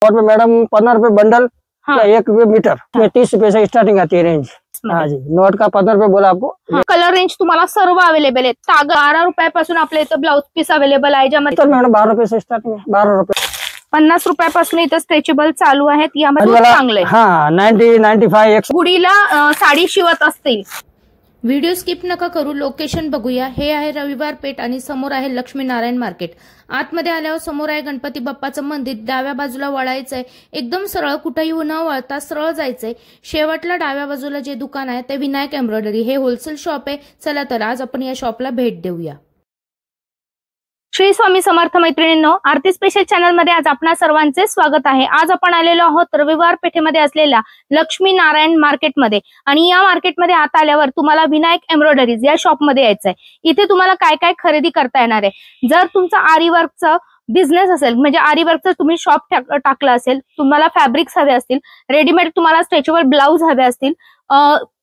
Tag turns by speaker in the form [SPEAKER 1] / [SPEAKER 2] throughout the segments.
[SPEAKER 1] और में मैडम 15 रुपए बंडल,
[SPEAKER 2] हाँ।
[SPEAKER 1] 1 रुपए मीटर, 30 रुपए से स्टार्टिंग आती है रेंज। हाँ जी, नोट का 15 रुपए बोला आपको।
[SPEAKER 2] कलर रेंज तुम्हाला सर्व अवेलेबल आहे। 12 रुपयापासून आपल्या इथं ब्लाउज पीस अवेलेबल आहे, ज्यामध्ये
[SPEAKER 1] तो मैडम 12 रुपए से स्टार्टिंग है, 12 रुपए।
[SPEAKER 2] 50 रुपयापासून इथं स्ट्रेचेबल चालू आहेत। यामध्ये चांगले
[SPEAKER 1] हाँ 90, 95, 100
[SPEAKER 2] गुडीला साडी शिवत असतील।
[SPEAKER 3] व्हिडिओ स्किप नका करू, लोकेशन बघूया। हे आहे रविवार पेठ आणि समोर आहे लक्ष्मीनारायण मार्केट। आतमध्ये आल्यावर समोर आहे गणपती बाप्पाचं मंदिर, डाव्या बाजूला वळायचंय, एकदम सरळ, कुठेही न वळता सरळ जायचंय। शेवटला डाव्या बाजूला जे दुकान आहे ते विनायक एम्ब्रॉयडरी, हे होलसेल शॉप आहे। चला तर आज आपण या शॉपला भेट देऊया।
[SPEAKER 2] श्री स्वामी समर्थ मैत्रिणींनो, आरती स्पेशल चॅनल मध्ये आज आपणा सर्वांचे स्वागत आहे। आज आपण आलेलो आहोत रविवार पेठेमध्ये असलेल्या लक्ष्मी नारायण मार्केटमध्ये, आणि या मार्केटमध्ये आत आल्यावर तुम्हाला विनायक एम्ब्रॉयडरीज या शॉप मध्ये यायचंय। इथे तुम्हाला काय काय खरेदी करता येणार आहे। जर तुमचा आरी वर्कचा बिझनेस असेल, म्हणजे आरी वर्कचं तुम्ही शॉप टाकलं असेल, तुम्हाला फॅब्रिक्स हवे असतील, रेडीमेड तुम्हाला स्ट्रेचेबल ब्लाउज हवे असतील,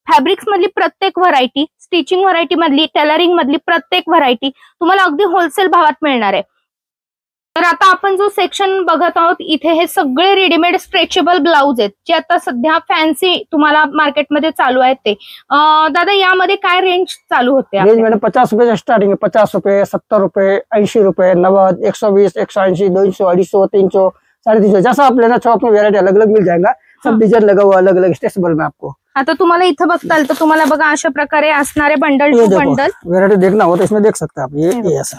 [SPEAKER 2] फॅब्रिक्स मधली प्रत्येक व्हरायटी, स्टिचिंग व्हरायटी मधली, टेलरिंग मधली प्रत्येक व्हरायटी तुम्हाला अगदी होलसेल भावात मिळणार आहे। तर आता आपण जो सेक्शन बघत आहोत, इथे हे सगळे रेडीमेड स्ट्रेचेबल ब्लाउज आहेत, जे आता सध्या फॅन्सी तुम्हाला मार्केटमध्ये चालू आहेत ते। दादा, यामध्ये काय रेंज चालू होते?
[SPEAKER 1] रेंज मैडम 50 रुपए से स्टार्टिंग है, 50 रुपए, 70 रुपए, 80 रुपए, 90, 120, 180, 200, 250, 300, 350, जैसा आप लेना चाहो अपनी वेरायटी अलग अलग मिल जाएगा। सब डिजाइन लगा हुआ अलग अलग स्ट्रेचेबल में आपको।
[SPEAKER 2] आता तुम्हाला इथं बघता आलं तर तुम्हाला बघा अशा प्रकारे असणारे बंडल टू बंडल
[SPEAKER 1] वेरायटी देखना हो तो इसमें देख सकते हैं आप। ये ऐसा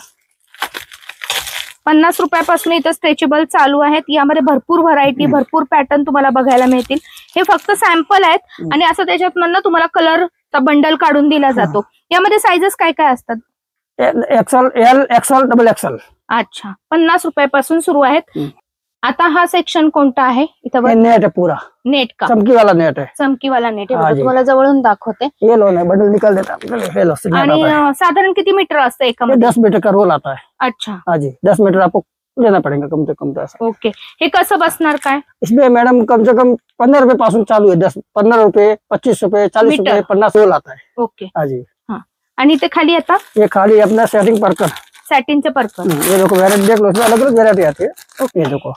[SPEAKER 2] 50 रुपयापासून इथं स्ट्रेचेबल चालू आहेत। यामध्ये भरपूर व्हरायटी, भरपूर पॅटर्न तुम्हाला बघायला मिळतील। हे फक्त सॅम्पल आहेत, आणि असं त्याच्यात मधनं तुम्हाला कलरचा बंडल काढून दिला जातो। यामध्ये साइजेस काय काय असतात?
[SPEAKER 1] XL, L, XL, double XL.
[SPEAKER 2] अच्छा, 50 रुपयापासून सुरू आहेत। आता हा सेक्शन कोणता आहे? इथं
[SPEAKER 1] नेट है पूरा,
[SPEAKER 2] नेट का,
[SPEAKER 1] चमकी वाला नेट है।
[SPEAKER 2] चमकी वाला नेट आहे, तुम्हाला जवळून दाखवते।
[SPEAKER 1] ये लो, बंडल निकाल देता है।
[SPEAKER 2] आणि साधारण किती मीटर असतं एका?
[SPEAKER 1] 10 मीटर का रोल आता है।
[SPEAKER 2] अच्छा,
[SPEAKER 1] हाँ जी, 10 मीटर आपको लेना पड़ेगा कम से कम। तो ऐसा
[SPEAKER 2] ओके। हे कसं बसणार काय?
[SPEAKER 1] इसमें मैडम कम से कम 15 रुपए पासून चालू है। 10, 15 रुपए, 25 रुपए, 40 रुपए, 50 रोल आता है।
[SPEAKER 2] ओके,
[SPEAKER 1] हाँ जी।
[SPEAKER 2] हाँ, आणि ते खाली आता
[SPEAKER 1] ये खाली अपना सेटिंग परकर,
[SPEAKER 2] सॅटिनचे परकर।
[SPEAKER 1] ये देखो वेरायटी देख लो, इसमें अलग अलग वेरायटी आती है। ये देखो,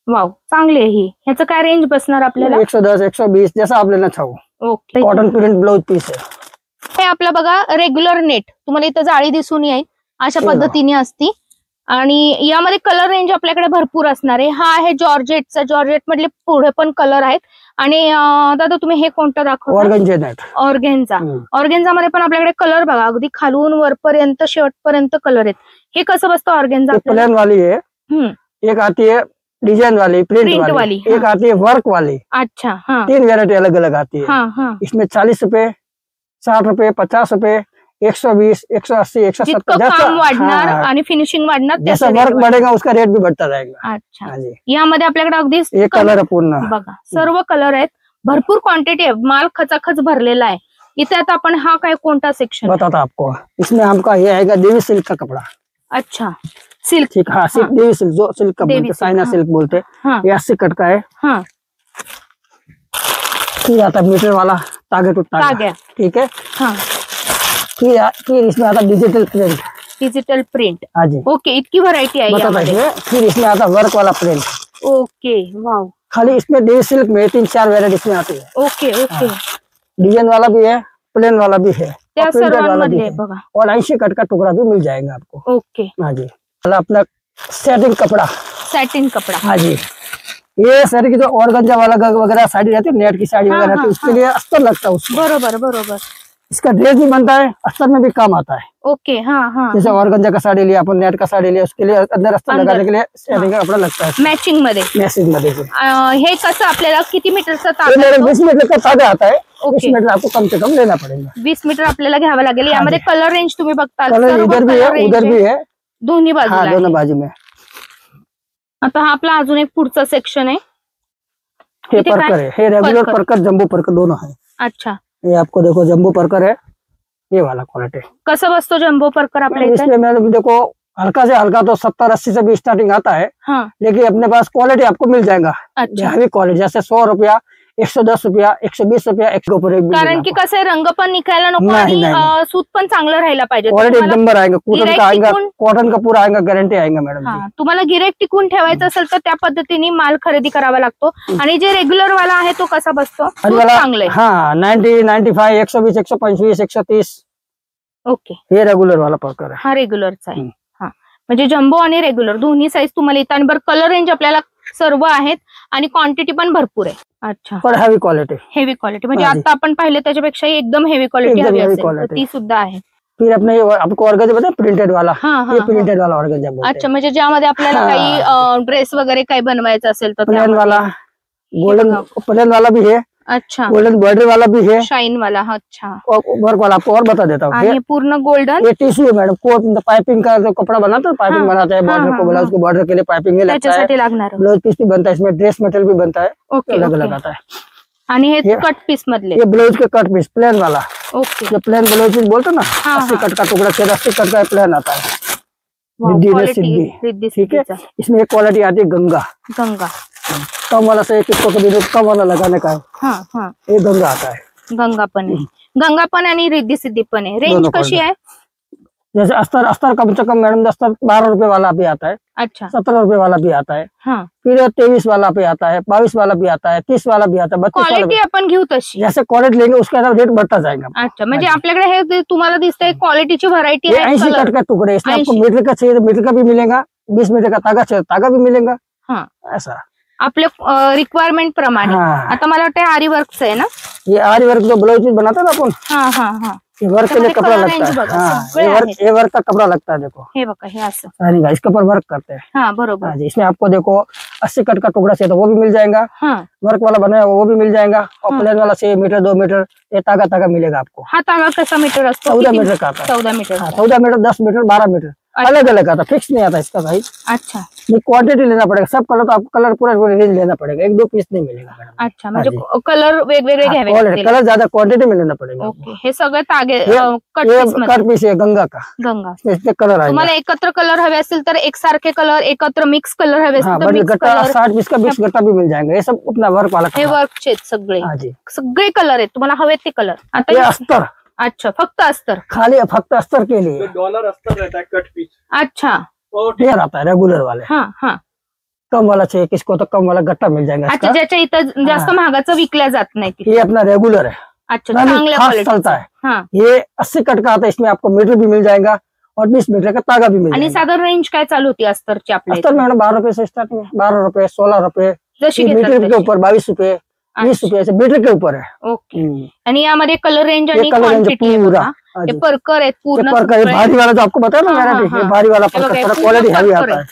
[SPEAKER 2] वाव, चांगली आहे ही। ह्याचं काय रेंज बसणार आपल्याला?
[SPEAKER 1] 110, 120, जैसा आप लेना चाहो।
[SPEAKER 2] Okay,
[SPEAKER 1] cotton print blouse piece है।
[SPEAKER 2] हे आपलं बघा रेग्युलर नेट, तुम्हाला इथं जाळी दिसून येईल अशा पद्धतीने असती। आणि यामध्ये कलर रेंज आपल्याकडे भरपूर असणार आहे। हा आहे जॉर्जेटचा, जॉर्जेट मधले पुढे पण कलर आहेत। आणि दादा, तुम्ही हे कोणतं दाखवता?
[SPEAKER 1] Organza net,
[SPEAKER 2] organza. ऑर्गेन्जा मध्ये पण आपल्याकडे कलर बघा, अगदी खालून वरपर्यंत शेवटपर्यंत कलर आहेत। हे कसं बसतं ऑर्गेन्जा?
[SPEAKER 1] प्लेन वाली है, एक आती है डिजाइन वाली, प्रिंट वाली, एक आती है वर्क वाली।
[SPEAKER 2] अच्छा, हाँ,
[SPEAKER 1] 3 वेरायटी अलग अलग आती है।
[SPEAKER 2] हाँ, हाँ।
[SPEAKER 1] इसमें 40 रुपए, 60 रुपए, 50 रुपए, 120, 180, 170,
[SPEAKER 2] जितकं काम वाढणार आणि फिनिशिंग वाढणार
[SPEAKER 1] जैसा वर्क बढ़ेगा उसका रेट भी बढ़ता रहेगा।
[SPEAKER 2] अच्छा,
[SPEAKER 1] हाँ जी।
[SPEAKER 2] यामध्ये आपल्याकडे अगदी
[SPEAKER 1] एक कलर है पूर्ण,
[SPEAKER 2] बघा सर्व कलर आहेत, भरपूर क्वांटिटी आहे, माल खचाखच भरलेला आहे इथे। आता आपण हा काय कोणता सेक्शन
[SPEAKER 1] बताता आपको, इसमें हमका ये आएगा देवी सिल्क का कपड़ा।
[SPEAKER 2] अच्छा, सिल्क,
[SPEAKER 1] ठीक, हाँ, सिल्क, देवी सिल्क, जो सिल्क का बोलते, साइना सिल्क बोलते, ये 80 कट का है।
[SPEAKER 2] हाँ,
[SPEAKER 1] फिर आता मीटर वाला तागे टू तागे, ठीक है।
[SPEAKER 2] हाँ,
[SPEAKER 1] फिर इसमें आता डिजिटल प्रिंट,
[SPEAKER 2] डिजिटल प्रिंट।
[SPEAKER 1] हाँ जी,
[SPEAKER 2] ओके, इतकी व्हरायटी आहे यामध्ये।
[SPEAKER 1] फिर इसमें आता वर्क वाला प्रिंट।
[SPEAKER 2] ओके, वाव,
[SPEAKER 1] खाली इसमें देवी सिल्क में 3-4 वेरायटी इसमें आती है।
[SPEAKER 2] ओके, ओके,
[SPEAKER 1] डिजाइन वाला भी है, प्लेन वाला भी है,
[SPEAKER 2] त्या सर्वांमध्ये बघा।
[SPEAKER 1] और 80 कट का टुकड़ा भी मिल जाएगा आपको।
[SPEAKER 2] ओके,
[SPEAKER 1] हाँ जी। अपना सेटिंग कपड़ा,
[SPEAKER 2] सैटिन कपड़ा।
[SPEAKER 1] हाँ जी, ये सर की जो ऑर्गेन्जा वाला वगैरह साड़ी रहती है, नेट की साड़ी वगैरह रहती है, उसके लिए अस्तर लगता है उसको।
[SPEAKER 2] बरोबर, बरोबर।
[SPEAKER 1] इसका ड्रेस भी बनता है, अस्तर में भी काम आता है।
[SPEAKER 2] ओके, हाँ, हाँ।
[SPEAKER 1] जैसे ऑर्गेन्जा का साड़ी लिया अपन, नेट का साड़ी लिया, उसके लिए अंदर अस्तर लगाने के लिए सेटिंग का कपड़ा लगता है
[SPEAKER 2] मॅचिंग मध्ये।
[SPEAKER 1] मैचिंग मध्ये।
[SPEAKER 2] हे कसं आपल्याला किती मीटरचा ताग?
[SPEAKER 1] 20 मीटर का तागा आता है। 20 मीटर आपको कम से कम लेना पड़ेगा।
[SPEAKER 2] 20 मीटर आपल्याला घ्यावं लागेल। यामध्ये कलर रेंज तुम्ही बघता,
[SPEAKER 1] कलर इधर भी है, उधर भी है,
[SPEAKER 2] दोन्ही बाजूला।
[SPEAKER 1] हाँ, दोनों बाजू में।
[SPEAKER 2] आता हा आपला अजून एक पुढचा सेक्शन आहे।
[SPEAKER 1] ये परकर है, ये रेगुलर परकर, जम्बो परकर दोनों है।
[SPEAKER 2] अच्छा,
[SPEAKER 1] ये आपको देखो जम्बो परकर है, ये वाला क्वालिटी।
[SPEAKER 2] कसं बसतो जम्बो परकर आपल्या इथे?
[SPEAKER 1] इसमें मैंने देखो हल्का से हल्का तो 70-80 से भी स्टार्टिंग आता है।
[SPEAKER 2] हाँ,
[SPEAKER 1] लेकिन अपने पास क्वालिटी आपको मिल जाएगा।
[SPEAKER 2] अच्छा,
[SPEAKER 1] हैवी क्वालिटी, जैसे 100 रुपया, 110 रुपया, 120 रुपया, 1 रुपये।
[SPEAKER 2] कारण की कसं आहे, रंग पण निघायला नको
[SPEAKER 1] नहीं,
[SPEAKER 2] आणि सूत पण चांगलं राहायला पाहिजे।
[SPEAKER 1] क्वालिटी एक नंबर आएगा, कॉटन का आएगा,
[SPEAKER 2] टिकून-
[SPEAKER 1] कॉटन का पूरा आएगा, गारंटी आएगा मैडम जी।
[SPEAKER 2] तुम्हाला गिरेक टिकून ठेवायचं असेल तर त्या पद्धतीने माल खरेदी करावा लागतो। आणि जे रेग्युलर वाला आहे तो कसा बसतो? चांगले
[SPEAKER 1] हाँ 90, 95, 120, 125, 130।
[SPEAKER 2] ओके,
[SPEAKER 1] हे रेग्युलर वाला प्रकार आहे।
[SPEAKER 2] हा रेग्युलरचा आहे। हा म्हणजे जम्बो आणि रेग्युलर दोन्ही साईज तुम्हाला इथं, आणि बरं कलर रेंज आपल्याला सर्व आहेत आणि क्वांटिटी पण भरपूर आहे। अच्छा,
[SPEAKER 1] पर हेवी क्वालिटी,
[SPEAKER 2] हेवी क्वालिटी म्हणजे
[SPEAKER 1] हाँ जी।
[SPEAKER 2] आता आपण पाहिले त्याच्यापेक्षा एकदम हेवी क्वालिटी
[SPEAKER 1] एकदम
[SPEAKER 2] हवी
[SPEAKER 1] heavy
[SPEAKER 2] असेल तर
[SPEAKER 1] quality।
[SPEAKER 2] ती सुद्धा आहे।
[SPEAKER 1] फिर अपने आपको ऑर्गेंजा पता है, प्रिंटेड वाला,
[SPEAKER 2] हाँ, हाँ,
[SPEAKER 1] ये प्रिंटेड वाला ऑर्गेंजा बोलते हैं।
[SPEAKER 2] अच्छा, म्हणजे ज्यामध्ये आपल्याला
[SPEAKER 1] हाँ।
[SPEAKER 2] काही ड्रेस वगैरे काही बनवायचं असेल तर
[SPEAKER 1] प्लेन
[SPEAKER 2] त्यामध्ये।
[SPEAKER 1] वाला, गोल्डन प्लेन वाला भी है,
[SPEAKER 2] अच्छा,
[SPEAKER 1] गोल्डन बॉर्डर वाला भी है,
[SPEAKER 2] शाइन वाला। अच्छा,
[SPEAKER 1] और वर्क वाला आपको और बता देता हूँ।
[SPEAKER 2] आणि पूर्ण गोल्डन
[SPEAKER 1] ये टिश्यू है मैडम, कोट पाइपिंग का जो कपड़ा बनाता है, पाइपिंग
[SPEAKER 2] हाँ,
[SPEAKER 1] बनाते हैं
[SPEAKER 2] हाँ,
[SPEAKER 1] बॉर्डर को,
[SPEAKER 2] हाँ,
[SPEAKER 1] ब्लाउज को बॉर्डर के लिए पाइपिंग भी लगता है,
[SPEAKER 2] त्याच्यासाठी लागणार।
[SPEAKER 1] ब्लाउज पीस भी बनता है, इसमें ड्रेस मटेरियल भी बनता है,
[SPEAKER 2] ओके,
[SPEAKER 1] अलग
[SPEAKER 2] ओके।
[SPEAKER 1] अलग आता है।
[SPEAKER 2] आणि हे
[SPEAKER 1] ये-
[SPEAKER 2] कट पीस मधले।
[SPEAKER 1] ये ब्लाउज के कट पीस प्लेन वाला,
[SPEAKER 2] ओके,
[SPEAKER 1] जो प्लेन ब्लाउज पीस बोलते हैं ना,
[SPEAKER 2] हाँ,
[SPEAKER 1] 80
[SPEAKER 2] हाँ।
[SPEAKER 1] कट का टुकड़ा, 80 कट का प्लेन आता है,
[SPEAKER 2] वाव,
[SPEAKER 1] रिद्धी
[SPEAKER 2] क्वालिटी
[SPEAKER 1] सिद्धी,
[SPEAKER 2] रिद्धी
[SPEAKER 1] ठीक है।
[SPEAKER 2] सिद्धीचा।
[SPEAKER 1] इसमें एक क्वालिटी आती है गंगा,
[SPEAKER 2] गंगा।
[SPEAKER 1] कम वाला से किसको कभी कम वाला लगाने का है,
[SPEAKER 2] हाँ, हाँ,
[SPEAKER 1] ये गंगा आता है।
[SPEAKER 2] गंगा पण आहे, गंगा पण आणि रिद्धी सिद्धी पण आहे। रेंज
[SPEAKER 1] दोनों
[SPEAKER 2] कशी आहे?
[SPEAKER 1] जैसे अस्तर, अस्तर कम से कम मैडम अस्तर 12 रुपए वाला भी आता है,
[SPEAKER 2] अच्छा,
[SPEAKER 1] 17 रुपए वाला भी आता है,
[SPEAKER 2] हाँ,
[SPEAKER 1] फिर 23 वाला भी आता है, 22 वाला भी आता है, 30 वाला भी आता है, 32 वाला
[SPEAKER 2] क्वालिटी
[SPEAKER 1] भी।
[SPEAKER 2] आपण घेऊ तशी।
[SPEAKER 1] जैसे क्वालिटी लेंगे उसके हिसाब रेट बढ़ता जाएगा।
[SPEAKER 2] अच्छा, म्हणजे
[SPEAKER 1] हाँ जी।
[SPEAKER 2] आपल्याकडे हे जे तुम्हाला दिसतंय क्वालिटीची व्हरायटी
[SPEAKER 1] ये
[SPEAKER 2] आहे।
[SPEAKER 1] 80
[SPEAKER 2] color।
[SPEAKER 1] कट का टुकड़े, इसमें आपको
[SPEAKER 2] 80
[SPEAKER 1] मीटर का चाहिए तो मीटर का भी मिलेगा, 20 मीटर का तागा चाहिए तो तागा भी मिलेगा,
[SPEAKER 2] हाँ,
[SPEAKER 1] ऐसा।
[SPEAKER 2] आपल्या रिक्वायरमेंट प्रमाणे।
[SPEAKER 1] हाँ।
[SPEAKER 2] आता मला वाटतं आरी वर्कचं आहे ना?
[SPEAKER 1] ये आरी वर्क जो ब्लाउज पीस बनाता है ना अपन,
[SPEAKER 2] हाँ, हाँ, हाँ,
[SPEAKER 1] ये वर्क के लिए
[SPEAKER 2] त्यामध्ये
[SPEAKER 1] कपड़ा
[SPEAKER 2] color
[SPEAKER 1] लगता
[SPEAKER 2] range
[SPEAKER 1] है।
[SPEAKER 2] बघा,
[SPEAKER 1] हाँ,
[SPEAKER 2] सगळे आहेत।
[SPEAKER 1] ये वर्क का कपड़ा लगता है, देखो
[SPEAKER 2] हे बघा, हे असं।
[SPEAKER 1] सारी का इसके ऊपर वर्क करते हैं।
[SPEAKER 2] हाँ, बरोबर।
[SPEAKER 1] हाँ जी, इसमें आपको देखो 80 कट का टुकड़ा चाहिए तो वो भी मिल जाएगा,
[SPEAKER 2] हाँ,
[SPEAKER 1] वर्क वाला बनाया वो भी मिल जाएगा, और प्लेन वाला चाहिए मीटर 2 मीटर, ये तागा तागा मिलेगा आपको।
[SPEAKER 2] हा तागा कसा मीटर असतो?
[SPEAKER 1] 14
[SPEAKER 2] किती?
[SPEAKER 1] मीटर का आता है।
[SPEAKER 2] 14 मीटर।
[SPEAKER 1] हाँ, 14 मीटर, 10 मीटर, 12 मीटर, अलग अलग आता, फिक्स नहीं आता इसका साइज।
[SPEAKER 2] अच्छा,
[SPEAKER 1] ये क्वांटिटी लेना पड़ेगा, सब कलर तो आपको कलर पूरा रेंज लेना पड़ेगा, 1-2 पीस नहीं मिलेगा मैडम।
[SPEAKER 2] अच्छा, म्हणजे
[SPEAKER 1] हाँ
[SPEAKER 2] कलर वेगवेगळे घ्यावे लागतील।
[SPEAKER 1] कलर ज्यादा क्वांटिटी में लेना पड़ेगा आपको।
[SPEAKER 2] ओके, हे सगळे तागे
[SPEAKER 1] ये
[SPEAKER 2] कट
[SPEAKER 1] ये
[SPEAKER 2] पीस मध्ये।
[SPEAKER 1] कट पीस है गंगा का,
[SPEAKER 2] गंगा।
[SPEAKER 1] इसमें कलर आएगा।
[SPEAKER 2] तुम्हाला एकत्र कलर हवे असतील तर एकसारखे कलर, एकत्र मिक्स कलर हवे
[SPEAKER 1] हाँ,
[SPEAKER 2] असतील तर
[SPEAKER 1] बड़ी
[SPEAKER 2] मिक्स
[SPEAKER 1] गट्टा
[SPEAKER 2] कलर।
[SPEAKER 1] 60 पीस का मिक्स गट्टा भी मिल जाएगा, ये सब अपना वर्क वाला
[SPEAKER 2] हे
[SPEAKER 1] कपड़ा।
[SPEAKER 2] वर्कचे सगळे,
[SPEAKER 1] हाँ जी,
[SPEAKER 2] सगळे कलर आहेत तुम्हाला हवेत ते कलर।
[SPEAKER 1] ये
[SPEAKER 2] आता
[SPEAKER 1] अस्तर,
[SPEAKER 2] अच्छा, फक्त अस्तर।
[SPEAKER 1] खाली फक्त अस्तर के लिए
[SPEAKER 4] डॉलर अस्तर रहता है कट पीस,
[SPEAKER 2] अच्छा,
[SPEAKER 4] और
[SPEAKER 1] ढेर आता है रेगुलर वाले।
[SPEAKER 2] हाँ, हाँ।
[SPEAKER 1] कम वाला चाहिए किसको तो कम वाला गट्टा मिल जाएगा
[SPEAKER 2] अच्छा,
[SPEAKER 1] इसका।
[SPEAKER 2] ज्याच्या इथं जास्त
[SPEAKER 1] हाँ।
[SPEAKER 2] महागाचं विकल्या जात नाही तिथे।
[SPEAKER 1] ये अपना रेगुलर है,
[SPEAKER 2] अच्छा,
[SPEAKER 1] यानी
[SPEAKER 2] चांगल्या
[SPEAKER 1] खास
[SPEAKER 2] क्वालिटी
[SPEAKER 1] चलता है।
[SPEAKER 2] हाँ।
[SPEAKER 1] ये 80 कट का आता है, इसमें आपको मीटर भी मिल जाएगा और 20 मीटर का तागा भी मिल
[SPEAKER 2] आणि
[SPEAKER 1] जाएगा।
[SPEAKER 2] साधारण रेंज काय चालू होती अस्तरची आपल्या
[SPEAKER 1] अस्तर
[SPEAKER 2] इथे?
[SPEAKER 1] मैडम 12 रुपए से स्टार्टिंग है, 12 रुपए, 16 रुपए,
[SPEAKER 2] जशी
[SPEAKER 1] मीटर
[SPEAKER 2] घेतात
[SPEAKER 1] के
[SPEAKER 2] तशी।
[SPEAKER 1] ऊपर 22 रुपए, 20 रुपए, ऐसे मीटर के ऊपर है।
[SPEAKER 2] ओके, आणि यामध्ये कलर रेंज आणि
[SPEAKER 1] ये कलर रेंज
[SPEAKER 2] क्वांटिटी आहे
[SPEAKER 1] पूरा,
[SPEAKER 2] बघा।
[SPEAKER 1] हाँ
[SPEAKER 2] हे
[SPEAKER 1] जी।
[SPEAKER 2] परकर आहेत पूर्ण
[SPEAKER 1] ये परकर, ये
[SPEAKER 2] सगळे।
[SPEAKER 1] भारी वाला जो आपको बताया ना
[SPEAKER 2] हाँ,
[SPEAKER 1] वैरायटी,
[SPEAKER 2] हाँ,
[SPEAKER 1] ये
[SPEAKER 2] हाँ।
[SPEAKER 1] भारी वाला
[SPEAKER 2] ये
[SPEAKER 1] परकर
[SPEAKER 2] बघा,
[SPEAKER 1] थोड़ा
[SPEAKER 2] पूरा
[SPEAKER 1] क्वालिटी हैवी
[SPEAKER 2] परकर
[SPEAKER 1] आता है,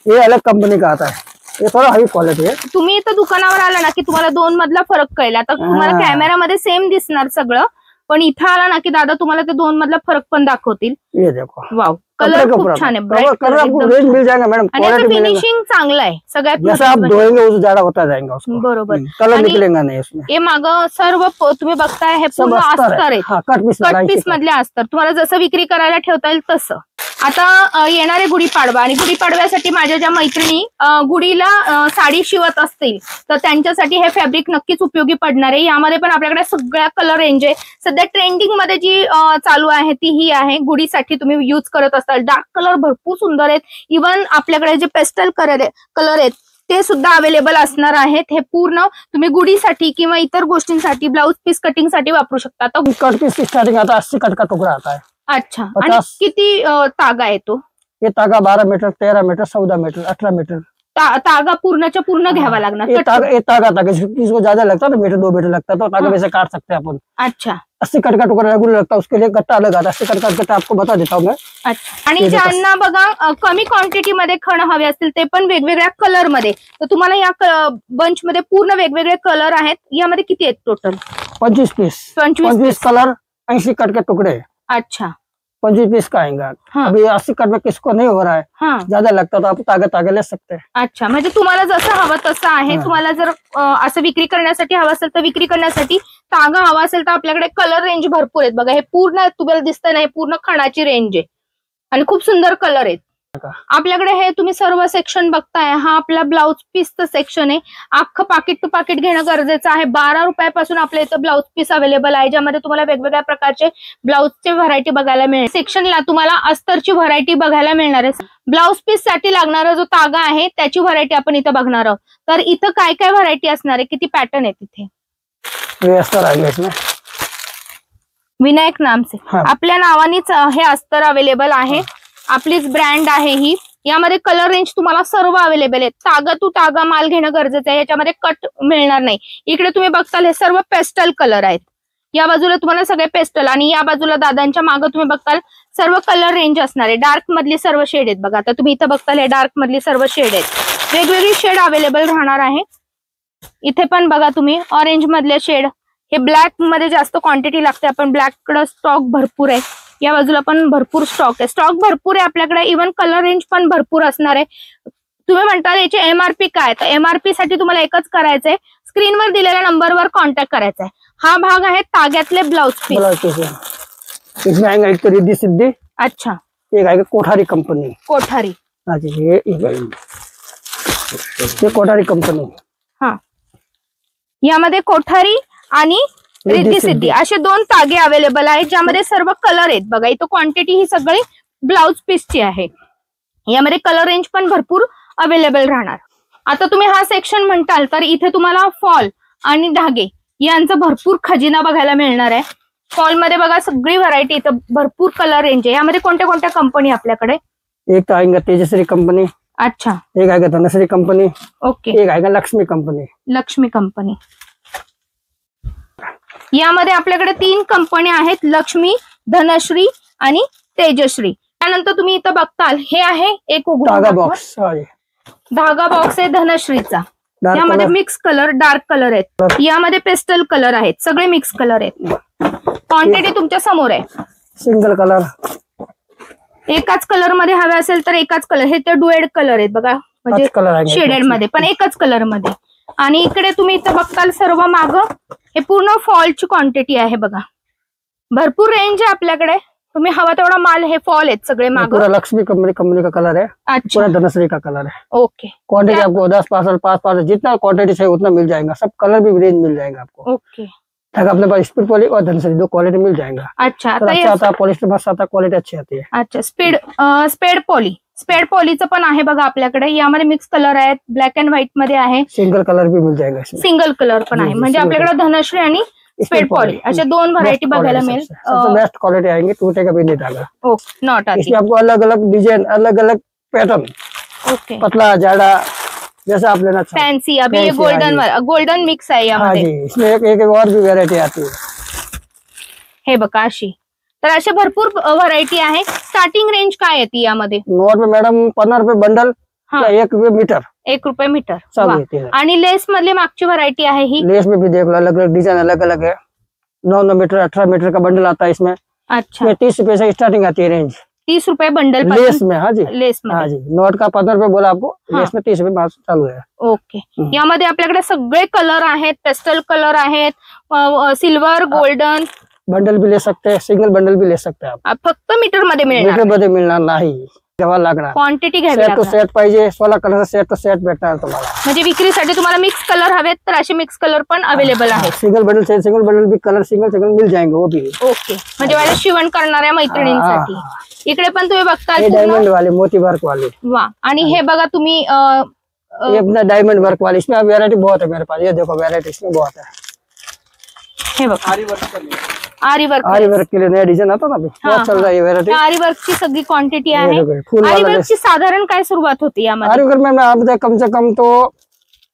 [SPEAKER 1] ये अलग कंपनी का आता है, ये थोड़ा हाई क्वालिटी है।
[SPEAKER 2] तुम्ही इथं दुकानावर आला ना की तुम्हाला दोन मधला फरक कळेल। आता तुम्हाला
[SPEAKER 1] हा.
[SPEAKER 2] कॅमेरामध्ये सेम दिसणार सगळं, पण इथं आला ना की दादा तुम्हाला ते दोन मधला फरक पण दाखवतील।
[SPEAKER 1] ये देखो
[SPEAKER 2] वाव,
[SPEAKER 1] कपड़े
[SPEAKER 2] कलर
[SPEAKER 1] के
[SPEAKER 2] खूप
[SPEAKER 1] ऊपर
[SPEAKER 2] छान आहे,
[SPEAKER 1] आता
[SPEAKER 2] ब्राईट
[SPEAKER 1] है। कलर आपको रेंज मिल जाएगा मैडम,
[SPEAKER 2] आणि
[SPEAKER 1] क्वालिटी
[SPEAKER 2] याचं
[SPEAKER 1] मिलेगा।
[SPEAKER 2] फिनिशिंग चांगलं आहे सगळ्यात
[SPEAKER 1] जैसे आप
[SPEAKER 2] महत्त्वाचं।
[SPEAKER 1] धोएंगे उस ज्यादा होता जाएगा उसको।
[SPEAKER 2] बरोबर।
[SPEAKER 1] कलर
[SPEAKER 2] आणि
[SPEAKER 1] निकलेगा नहीं उसमें।
[SPEAKER 2] हे माग सर्व तुम्ही बघताय हे
[SPEAKER 1] सब
[SPEAKER 2] पूर्ण
[SPEAKER 1] अस्तर
[SPEAKER 2] अस्तर
[SPEAKER 1] है,
[SPEAKER 2] आहेत,
[SPEAKER 1] हाँ, कट पीस
[SPEAKER 2] कट पीस मधले अस्तर। तुम्हाला जसं विक्री करायला ठेवता येईल तसं। आता येणारे गुढीपाडवा आणि गुढीपाडव्यासाठी माझ्या ज्या मैत्रिणी गुढीला साडी शिवत असतील तर त्यांच्यासाठी हे फॅब्रिक नक्कीच उपयोगी पडणार आहे। यामध्ये पण आपल्याकडे सगळ्या कलर रेंज आहे। सध्या ट्रेंडिंग मध्ये जी चालू आहे ती ही आहे। गुढीसाठी तुम्ही यूज करत असाल डार्क कलर भरपूर सुंदर आहेत। इव्हन आपल्याकडे जे पेस्टल कलर आहेत ते सुद्धा अवेलेबल असणार आहेत। हे पूर्ण तुम्ही गुढीसाठी किंवा इतर गोष्टींसाठी ब्लाउज पीस कटिंग साठी वापरू शकता। आता
[SPEAKER 1] कट पीस की स्टार्टिंग आता 80 कट का टुकड़ा आता है।
[SPEAKER 2] अच्छा, आणि
[SPEAKER 1] 50
[SPEAKER 2] किती तागा आहे तो?
[SPEAKER 1] ये तागा 12 मीटर, 13 मीटर, 14 मीटर, 18 मीटर।
[SPEAKER 2] तागा पूर्णच्या पूर्ण घ्यावा लागणार।
[SPEAKER 1] ये तागा किसको ज्यादा लगता है ना, मीटर 2 मीटर लगता है तो तागा
[SPEAKER 2] हाँ।
[SPEAKER 1] वैसे काट सकते हैं अपन।
[SPEAKER 2] अच्छा,
[SPEAKER 1] 80 कट का टुकड़ा रेगुलर लगता है, उसके लिए गट्टा अलग आता है। 80 कट का गट्टा आपको बता देता हूँ मैं।
[SPEAKER 2] अच्छा। आणि ज्यांना बघा कमी क्वांटिटी मध्ये खण हवे असतील ते पण वेगवेगळ्या कलर मध्ये, तर तुम्हाला या बंच मध्ये पूर्ण वेगवेगळे कलर आहेत। यामध्ये किती आहेत टोटल?
[SPEAKER 1] 25 पीस, 25 कलर, 80 कट के टुकड़े।
[SPEAKER 2] अच्छा,
[SPEAKER 1] 25 पीस का आएगा।
[SPEAKER 2] हाँ।
[SPEAKER 1] अभी 80 कट में किसको नहीं हो रहा है,
[SPEAKER 2] हाँ।
[SPEAKER 1] ज्यादा लगता तो आप तागे ले सकते हैं।
[SPEAKER 2] अच्छा, म्हणजे तुम्हाला जसं हवं तसं आहे।
[SPEAKER 1] हा.
[SPEAKER 2] तुम्हाला जर असं विक्री करण्यासाठी हवं असेल तर विक्री करण्यासाठी तागा हवा असेल तर आपल्याकडे कलर रेंज भरपूर आहेत। बघा हे पूर्ण तुम्हाला दिसतंय ना, हे पूर्ण खणाची रेंज आहे आणि खूप सुंदर कलर आहेत। आपल्याकडे हे तुम्ही सर्व सेक्शन बघताय, हा आपला ब्लाउज पीसचं सेक्शन आहे. अख्खं पाकिट टू पाकिट घेणं गरजेचं आहे. 12 रुपयापासून आपल्या इथं ब्लाउज पीस अवेलेबल आहे, ज्यामध्ये तुम्हाला वेगवेगळ्या प्रकारचे ब्लाउजचे व्हरायटी बघायला मिळेल. सेक्शनला तुम्हाला अस्तरची व्हरायटी बघायला मिळणार आहे. ब्लाउज पीस साठी लागणारा जो तागा आहे त्याची व्हरायटी आपण इथं बघणार आहोत. तर इथं काय काय व्हरायटी असणार आहे, किती पॅटर्न आहे तिथे.
[SPEAKER 1] अस्तर आहे इसमें
[SPEAKER 2] विनायक नामचे आपल्या नावानेच हे अस्तर अवेलेबल आहे. आपलीच ब्रँड आहे ही. यामध्ये कलर रेंज तुम्हाला सर्व अवेलेबल आहे. तागा टू तागा माल घेणं गरजेचं आहे. याच्यामध्ये कट मिळणार नाही. इकडे तुम्ही बघताल हे सर्व पेस्टल कलर आहेत. या बाजूला तुम्हाला सगळे पेस्टल आणि या बाजूला दादांच्या मागे तुम्ही बघताल सर्व कलर रेंज असणार आहे. डार्क मधली सर्व शेड आहेत बघा. आता तुम्ही इथं बघताल हे डार्क मधली सर्व शेड आहेत. वेगवेगळी शेड अवेलेबल राहणार आहे. इथे पण बघा तुम्ही ऑरेंज मधले शेड. हे ब्लॅक मध्ये जास्त क्वांटिटी लागते. आपण ब्लॅक कडे स्टॉक भरपूर आहे. या बाजूला पण भरपूर स्टॉक आहे. स्टॉक भरपूर आहे आपल्याकडे. इव्हन कलर रेंज पण भरपूर असणार आहे. तुम्ही म्हणताल याची एमआरपी काय, तर एमआरपी साठी तुम्हाला एकच करायचंय, स्क्रीनवर दिलेल्या नंबरवर कॉन्टॅक्ट करायचा आहे. हा भाग आहे ताग्यातले ब्लाउज पीस.
[SPEAKER 1] इसमें आएगा एक तो रिद्धि सिद्धि,
[SPEAKER 2] अच्छा,
[SPEAKER 1] एक आएगा कोठारी कंपनी.
[SPEAKER 2] कोठारी,
[SPEAKER 1] हाँ जी, ये कोठारी कंपनी.
[SPEAKER 2] हा, यामध्ये कोठारी आणि रिद्धी सिद्धी असे 2 तागे अवेलेबल आहेत, ज्यामध्ये सर्व कलर आहेत बघा. इथं क्वांटिटी ही सगळी ब्लाउज पीसची आहे. यामध्ये कलर रेंज पण भरपूर अवेलेबल राहणार. आता तुम्ही हा सेक्शन म्हणताल तर इथे तुम्हाला फॉल आणि धागे यांचं भरपूर खजिना बघायला मिळणार आहे. फॉल मध्ये बघा सगळी व्हरायटी, इथं भरपूर कलर रेंज आहे. यामध्ये कोणत्या कोणत्या कंपनी आपल्याकडे.
[SPEAKER 1] एक तो आएगा तेजश्री कंपनी.
[SPEAKER 2] अच्छा.
[SPEAKER 1] एक आएगा धनश्री कंपनी.
[SPEAKER 2] ओके.
[SPEAKER 1] एक आएगा लक्ष्मी कंपनी.
[SPEAKER 2] लक्ष्मी कंपनी. यामध्ये आपल्याकडे 3 कंपन्या आहेत, लक्ष्मी, धनश्री आणि तेजश्री. त्यानंतर तुम्ही इथं बघताल हे आहे एक
[SPEAKER 1] धागा बॉक्स.
[SPEAKER 2] धागा बॉक्स आहे धनश्रीचा. यामध्ये मिक्स कलर, डार्क कलर आहेत. यामध्ये पेस्टल कलर आहेत. सगळे मिक्स कलर आहेत. क्वांटिटी तुमच्या समोर आहे.
[SPEAKER 1] सिंगल कलर,
[SPEAKER 2] एकाच कलर मध्ये हवे असेल तर एकाच कलर. हे तर डुएड कलर आहेत बघा, म्हणजे शेडेड मध्ये पण एकच कलर मध्ये. आणि इकडे तुम्ही इथं बघताल सर्व माग हे पूर्ण फॉलची क्वांटिटी आहे बघा. भरपूर रेंज आहे आपल्याकडे. तुम्ही हवा तेवढा माल. हे फॉल आहेत सगळे माग.
[SPEAKER 1] पूरा लक्ष्मी कंपनी का कलर है.
[SPEAKER 2] अच्छा.
[SPEAKER 1] पूरा धनश्री का कलर है.
[SPEAKER 2] ओके.
[SPEAKER 1] क्वांटिटी आपको 10 पार्सल 5 पार्सल जितना क्वांटिटी चाहिए उतना मिल जाएगा. सब कलर भी रेंज मिल जाएगा आपको.
[SPEAKER 2] ओके.
[SPEAKER 1] अपने पास स्पीड पॉली और धनश्री 2 क्वालिटी मिल जाएगा.
[SPEAKER 2] अच्छा.
[SPEAKER 1] अच्छा आता है, पॉलिस्टर मस्त आता, क्वालिटी अच्छी आती है.
[SPEAKER 2] अच्छा. स्पेड पॉलीचं पण आहे बघा आपल्याकडे. यामध्ये मिक्स कलर आहेत, ब्लॅक अँड व्हाईट मध्ये आहे.
[SPEAKER 1] सिंगल कलर भी मिल जाएगा.
[SPEAKER 2] सिंगल कलर पण आहे. म्हणजे आपल्याकडे धनश्री आणि स्पेड पॉली अशा 2 व्हरायटी बघायला मिळेल.
[SPEAKER 1] बेस्ट क्वालिटी आएंगे, टूटेगा भी नहीं धागा.
[SPEAKER 2] ओके. नॉट आती.
[SPEAKER 1] इसमें आपको अलग अलग डिजाइन, अलग अलग पैटर्न.
[SPEAKER 2] ओके.
[SPEAKER 1] पतला जाड़ा जैसा आप लेना चाहो.
[SPEAKER 2] फैंसी. अभी ये गोल्डन मिक्स आहे यामध्ये.
[SPEAKER 1] हाँ जी, इसमें एक और भी वेरायटी आती है.
[SPEAKER 2] हे बघा अशी. तर अशा भरपूर व्हरायटी आहे. स्टार्टिंग रेंज काय येते यामध्ये.
[SPEAKER 1] नॉट में मैडम 15 रुपए बंडल, 1 रुपए मीटर.
[SPEAKER 2] 1 रुपये मीटर.
[SPEAKER 1] सब येते हैं.
[SPEAKER 2] आणि लेस मधली मागची व्हरायटी आहे ही.
[SPEAKER 1] लेस में भी देख लो, अलग अलग डिजाइन अलग अलग है. 9 मीटर 18 मीटर का बंडल आता है इसमें.
[SPEAKER 2] अच्छा.
[SPEAKER 1] 30 रुपए से स्टार्टिंग आती है रेंज.
[SPEAKER 2] 30 रुपये बंडल
[SPEAKER 1] लेस में. हाँ जी,
[SPEAKER 2] लेस में.
[SPEAKER 1] हाँ जी. नोट का 15 रुपए बोला आपको. लेस में 30 रुपए चालू है.
[SPEAKER 2] ओके. यामध्ये आपल्याकडे सगळे कलर आहेत. पेस्टल कलर आहेत, सिल्वर, गोल्डन.
[SPEAKER 1] बंडल भी ले सकते हैं, सिंगल बंडल भी ले सकते हैं आप.
[SPEAKER 2] फक्त मीटर मध्ये मिळणार.
[SPEAKER 1] मीटर मध्ये मिळणार नाही. तेव्हा लागणार.
[SPEAKER 2] क्वांटिटी घ्यावी
[SPEAKER 1] सेट टू
[SPEAKER 2] लागणार.
[SPEAKER 1] सेट पाहिजे. 16 कलर सेट टू सेट भेटणार तुम्हाला.
[SPEAKER 2] म्हणजे विक्रीसाठी तुम्हाला मिक्स कलर हवेत तर असे मिक्स कलर पण अवेलेबल आहेत.
[SPEAKER 1] सिंगल बंडल से सिंगल बंडल भी कलर सिंगल मिल जाएंगे वो भी.
[SPEAKER 2] ओके. म्हणजे मला शिवण करणाऱ्या मैत्रिणींसाठी. इकडे पण तुम्ही बघता
[SPEAKER 1] डायमंड वाले, मोती वर्क वाले.
[SPEAKER 2] वा. आणि हे बघा तुम्ही
[SPEAKER 1] ये अपना डायमंड वर्क वाले. इसमें वेरायटी बहुत है मेरे पास. ये देखो वेरायटी इसमें बहुत है.
[SPEAKER 2] हे बघा आरी वर्क
[SPEAKER 1] के लिए नया डिजाइन आता ना अभी. बहुत चल रहा है ये वेरायटी.
[SPEAKER 2] आरी वर्कची सगळी क्वांटिटी आहे. आरी वर्कची साधारण काय सुरुवात होती यामध्ये.
[SPEAKER 1] आरी वर्क में आप कम से कम तो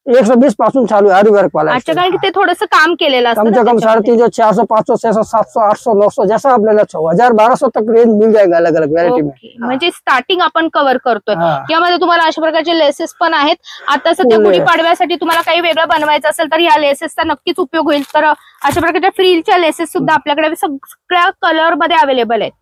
[SPEAKER 1] 120 पासून चालू है आरी वर्क वाला.
[SPEAKER 2] अच्छा. कारण की ते थोडंसं काम केलेलं असतं.
[SPEAKER 1] कम से कम 350, 400, 500, 600, 700, 800, 900 जैसा आप लेना चाहो. 1000, 1200 तक रेंज मिल जाएगा अलग अलग वेरायटी में.
[SPEAKER 2] म्हणजे स्टार्टिंग आपण कव्हर करतोय. यामध्ये तुम्हाला अशा प्रकारचे लेसेस पण आहेत. आता सध्या गुढीपाडव्यासाठी तुम्हाला काही वेगळं बनवायचं असेल तर या लेसेसचा नक्कीच उपयोग होईल. तर अशा प्रकारच्या फ्रिलच्या लेसेस सुद्धा आपल्याकडे सगळ्या कलर मध्ये अवेलेबल आहेत.